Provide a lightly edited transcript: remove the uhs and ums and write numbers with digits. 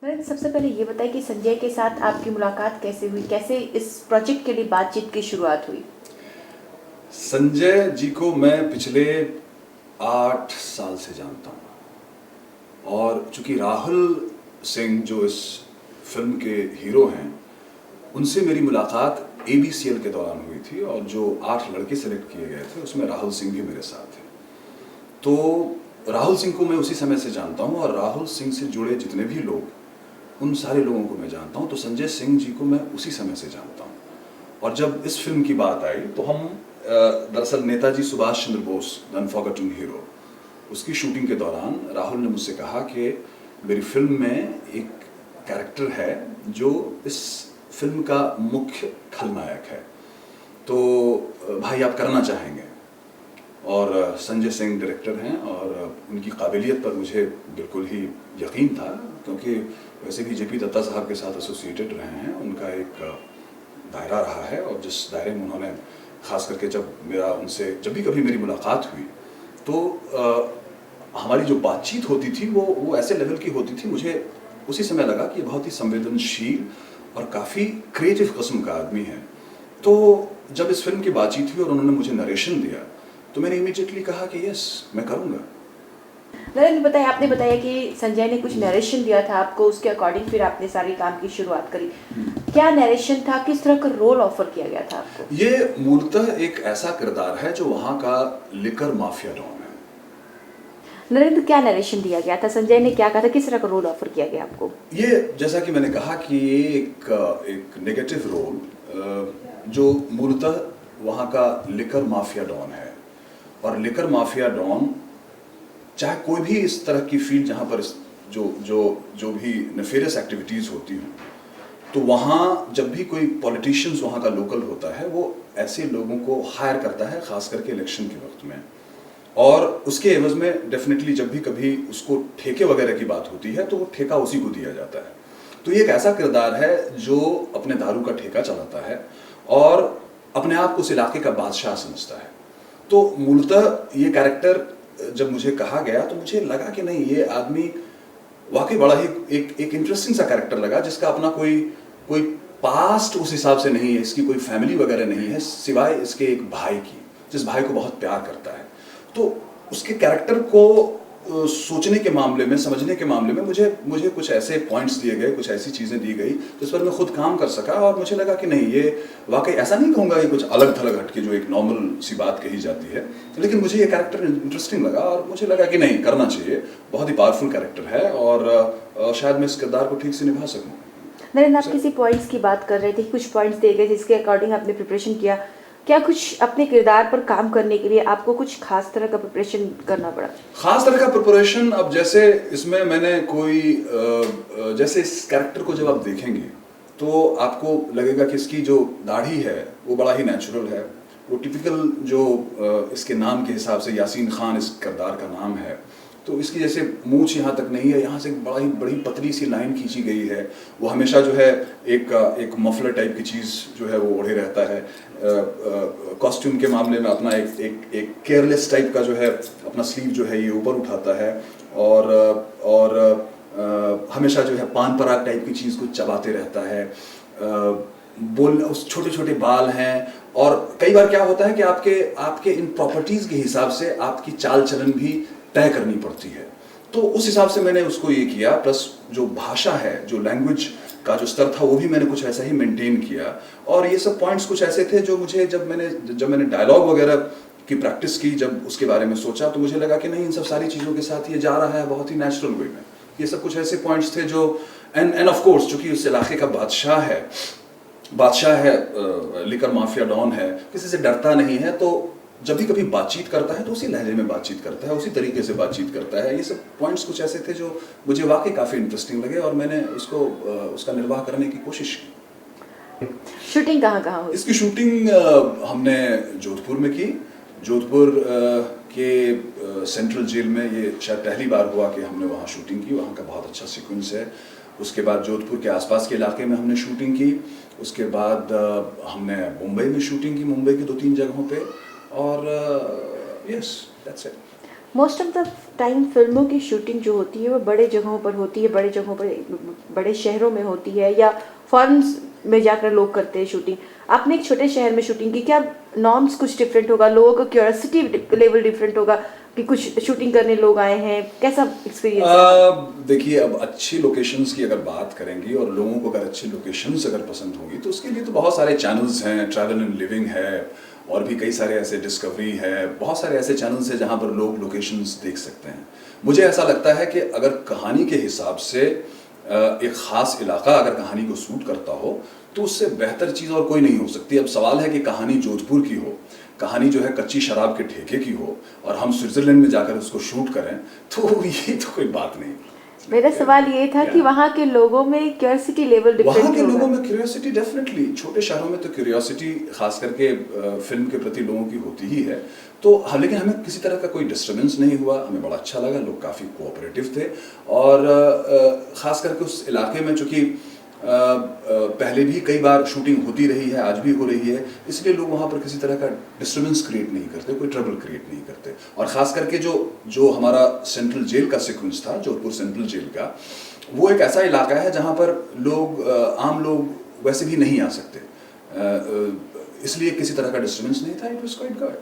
नरेंद्र, सबसे पहले ये बताइए कि संजय के साथ आपकी मुलाकात कैसे हुई? कैसे इस प्रोजेक्ट के लिए बातचीत की शुरुआत हुई? संजय जी को मैं पिछले 8 साल से जानता हूँ और चूंकि राहुल सिंह जो इस फिल्म के हीरो हैं उनसे मेरी मुलाकात ABCL के दौरान हुई थी और जो 8 लड़के सेलेक्ट किए गए थे उसमें राहुल सिंह भी मेरे साथ थे। तो राहुल सिंह को मैं उसी समय से जानता हूँ और राहुल सिंह से जुड़े जितने भी लोग उन सारे लोगों को मैं जानता हूँ। तो संजय सिंह जी को मैं उसी समय से जानता हूँ और जब इस फिल्म की बात आई तो हम दरअसल नेताजी सुभाष चंद्र बोस द अनफॉरगॉटन हीरो उसकी शूटिंग के दौरान राहुल ने मुझसे कहा कि मेरी फिल्म में एक कैरेक्टर है जो इस फिल्म का मुख्य खलनायक है, तो भाई आप करना चाहेंगे। और संजय सिंह डायरेक्टर हैं और उनकी काबिलियत पर मुझे बिल्कुल ही यकीन था क्योंकि वैसे भी JP दत्ता साहब के साथ एसोसिएटेड रहे हैं, उनका एक दायरा रहा है और जिस दायरे में उन्होंने ख़ास करके जब जब भी कभी मेरी मुलाकात हुई तो हमारी जो बातचीत होती थी वो ऐसे लेवल की होती थी, मुझे उसी समय लगा कि बहुत ही संवेदनशील और काफ़ी क्रिएटिव किस्म का आदमी है। तो जब इस फिल्म की बातचीत हुई और उन्होंने मुझे नरेशन दिया तो मैंने इमीडिएटली कहा कि यस मैं करूँगा। नरेंद्र बताइए, आपने बताया कि संजय ने कुछ नरेशन दिया था आपको, उसके अकॉर्डिंग फिर आपने सारे काम की शुरुआत करी। क्या नरेशन था? किस तरह का रोल ऑफर किया गया था आपको? ये मूलतः एक ऐसा किरदार है जो वहाँ का लिकर माफिया डॉन है। नरेंद्र, क्या नरेशन दिया गया था? संजय ने क्या कहा था? किस तरह का रोल ऑफर किया गया आपको? ये जैसा कि मैंने कहा कि ये एक नेगेटिव रोल जो मूलतः वहाँ का लिकर माफिया डॉन है और लिकर माफिया डॉन चाहे कोई भी इस तरह की फील्ड जहाँ पर जो भी नेफेरियस एक्टिविटीज़ होती हैं तो वहाँ जब भी कोई पॉलिटिशियंस वहाँ का लोकल होता है वो ऐसे लोगों को हायर करता है, खास करके इलेक्शन के वक्त में, और उसके एवज में डेफिनेटली जब भी कभी उसको ठेके वगैरह की बात होती है तो वो ठेका उसी को दिया जाता है। तो ये एक ऐसा किरदार है जो अपने दारू का ठेका चलाता है और अपने आप को उस इलाके का बादशाह समझता है। तो मूलतः ये कैरेक्टर जब मुझे कहा गया तो मुझे लगा कि नहीं, ये आदमी वाकई बड़ा ही एक इंटरेस्टिंग सा कैरेक्टर लगा जिसका अपना कोई पास्ट उस हिसाब से नहीं है, इसकी कोई फैमिली वगैरह नहीं है सिवाय इसके एक भाई की, जिस भाई को बहुत प्यार करता है। तो उसके कैरेक्टर को सोचने के मामले में, समझने के मामले में मुझे कुछ ऐसे पॉइंट्स दिए गए, कुछ ऐसी चीज़ें दी गई जिस पर मैं खुद काम कर सका और मुझे लगा कि नहीं, ये वाकई ऐसा नहीं कहूँगा कि कुछ अलग थलग हटके जो एक नॉर्मल सी बात कही जाती है, लेकिन मुझे ये कैरेक्टर इंटरेस्टिंग लगा और मुझे लगा कि नहीं, करना चाहिए। बहुत ही पावरफुल कैरेक्टर है और शायद मैं इस किरदार को ठीक से निभा सकूँ। नरेंद्र, आप किसी पॉइंट्स की बात कर रहे थे, कुछ पॉइंट्स दिए गए जिसके अकॉर्डिंग आपने प्रिपरेशन किया। क्या कुछ अपने किरदार पर काम करने के लिए आपको कुछ खास तरह का प्रिपरेशन करना पड़ा? खास तरह का प्रिपरेशन, अब जैसे इसमें मैंने जैसे इस कैरेक्टर को जब आप देखेंगे तो आपको लगेगा कि इसकी जो दाढ़ी है वो बड़ा ही नेचुरल है। वो टिपिकल जो इसके नाम के हिसाब से यासीन खान इस किरदार का नाम है, तो इसकी जैसे मूंछ यहाँ तक नहीं है, यहाँ से बड़ी पतली सी लाइन खींची गई है। वो हमेशा जो है एक मफलर टाइप की चीज़ जो है वो ओढ़े रहता है। कॉस्ट्यूम के मामले में अपना एक केयरलेस टाइप का जो है अपना स्लीव जो है ये ऊपर उठाता है और हमेशा जो है पान पराग टाइप की चीज़ को चबाते रहता है। उस छोटे छोटे बाल हैं और कई बार क्या होता है कि आपके इन प्रॉपर्टीज़ के हिसाब से आपकी चाल चलन भी तय करनी पड़ती है। तो उस हिसाब से मैंने उसको ये किया, प्लस जो भाषा है, जो लैंग्वेज का जो स्तर था वो भी मैंने कुछ ऐसा ही मेंटेन किया। और ये सब पॉइंट्स कुछ ऐसे थे जो मुझे जब मैंने डायलॉग वगैरह की प्रैक्टिस की, जब उसके बारे में सोचा तो मुझे लगा कि नहीं, इन सब सारी चीज़ों के साथ ये जा रहा है बहुत ही नेचुरल वे में। ये सब कुछ ऐसे पॉइंट्स थे जो एंड ऑफ कोर्स चूंकि उस इलाके का बादशाह है, लिकर माफिया डॉन है, किसी से डरता नहीं है, तो जब भी कभी बातचीत करता है तो उसी लहजे में बातचीत करता है, उसी तरीके से बातचीत करता है। ये सब पॉइंट्स कुछ ऐसे थे जो मुझे वाकई काफ़ी इंटरेस्टिंग लगे और मैंने उसका निर्वाह करने की कोशिश की। शूटिंग कहाँ हुई? इसकी शूटिंग हमने जोधपुर में की। जोधपुर के सेंट्रल जेल में ये शायद पहली बार हुआ कि हमने वहाँ शूटिंग की। वहाँ का बहुत अच्छा सीक्वेंस है। उसके बाद जोधपुर के आसपास के इलाके में हमने शूटिंग की। उसके बाद हमने मुंबई में शूटिंग की, मुंबई की 2-3 जगहों पे, और yes, that's it. Most of the time फिल्मों की शूटिंग जो होती है वो बड़े जगहों पर होती है, बड़े जगहों पर, बड़े शहरों में होती है, या फॉरेन में जाकर लोग करते हैं शूटिंग। आपने एक छोटे शहर में शूटिंग की, क्या नॉर्म्स कुछ डिफरेंट होगा, लोगों का क्यूरियोसिटी लेवल डिफरेंट होगा कि कुछ शूटिंग करने लोग आए हैं, कैसा एक्सपीरियंस है? देखिए, अब अच्छी लोकेशंस की अगर बात करेंगी और लोगों को अगर अच्छी लोकेशंस अगर पसंद होगी तो उसके लिए तो बहुत सारे चैनल्स हैं, ट्रैवल एंड लिविंग है, और भी कई सारे ऐसे, डिस्कवरी है, बहुत सारे ऐसे चैनल्स हैं जहाँ पर लोग लोकेशंस देख सकते हैं। मुझे ऐसा लगता है कि अगर कहानी के हिसाब से एक ख़ास इलाका अगर कहानी को सूट करता हो तो उससे बेहतर चीज़ और कोई नहीं हो सकती। अब सवाल है कि कहानी जोधपुर की हो, कहानी जो है कच्ची शराब के ठेके की हो, और हम स्विट्ज़रलैंड में जाकर उसको शूट करें, तो ये तो कोई बात नहीं। मेरा सवाल ये था कि वहाँ के लोगों में क्यूरियोसिटी लेवल डिफरेंट वहाँ के होगा। लोगों में क्यूरियोसिटी डेफिनेटली, छोटे शहरों में तो क्यूरियोसिटी खास करके फिल्म के प्रति लोगों की होती ही है। तो हाँ, लेकिन हमें किसी तरह का कोई डिस्टर्बेंस नहीं हुआ, हमें बड़ा अच्छा लगा, लोग काफ़ी कोऑपरेटिव थे, और ख़ास करके उस इलाके में चूँकि पहले भी कई बार शूटिंग होती रही है, आज भी हो रही है, इसलिए लोग वहाँ पर किसी तरह का डिस्टर्बेंस क्रिएट नहीं करते, कोई ट्रबल क्रिएट नहीं करते। और ख़ास करके जो हमारा सेंट्रल जेल का सीक्वेंस था, जोधपुर सेंट्रल जेल का, वो एक ऐसा इलाका है जहाँ पर लोग आम लोग वैसे भी नहीं आ सकते, इसलिए किसी तरह का डिस्टर्बेंस नहीं था। It was quite good.